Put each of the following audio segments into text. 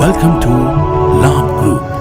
Welcome to Labh Group.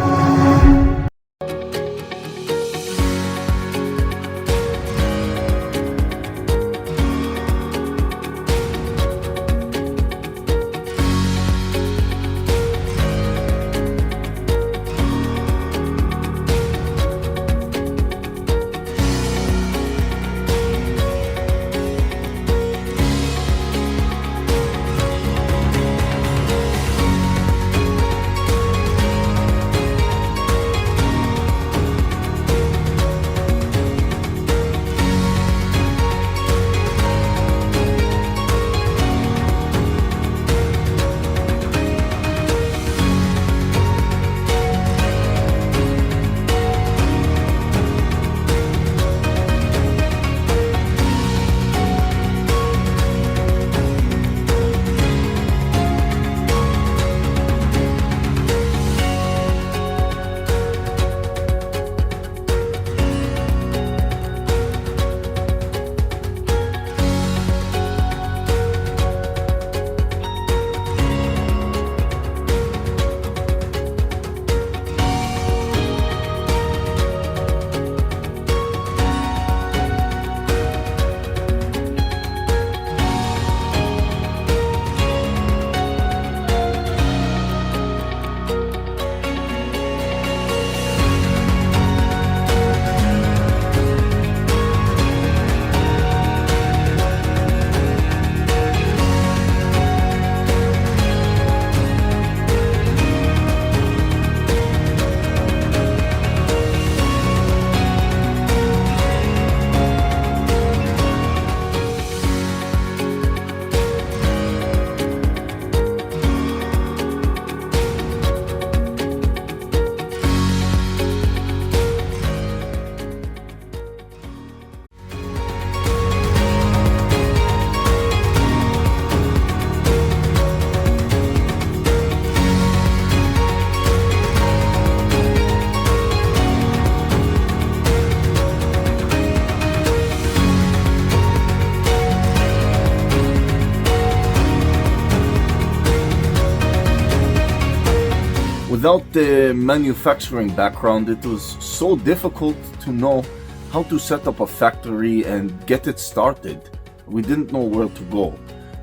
Without the manufacturing background, it was so difficult to know how to set up a factory and get it started. We didn't know where to go.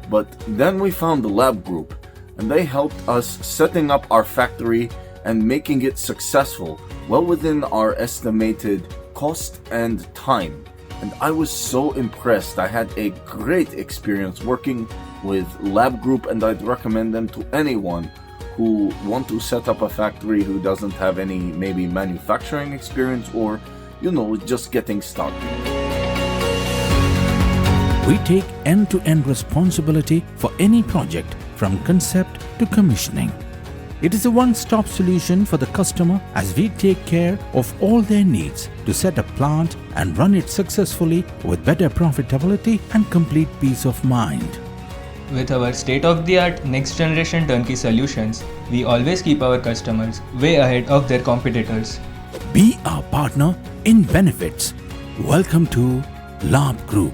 But then we found the Labh Group, and they helped us setting up our factory and making it successful, well within our estimated cost and time. And I was so impressed. I had a great experience working with Labh Group, and I'd recommend them to anyone who want to set up a factory who doesn't have any maybe manufacturing experience or, just getting started. We take end-to-end responsibility for any project from concept to commissioning. It is a one-stop solution for the customer as we take care of all their needs to set a plant and run it successfully with better profitability and complete peace of mind. With our state-of-the-art next-generation turnkey solutions, we always keep our customers way ahead of their competitors. Be our partner in benefits. Welcome to Labh Group.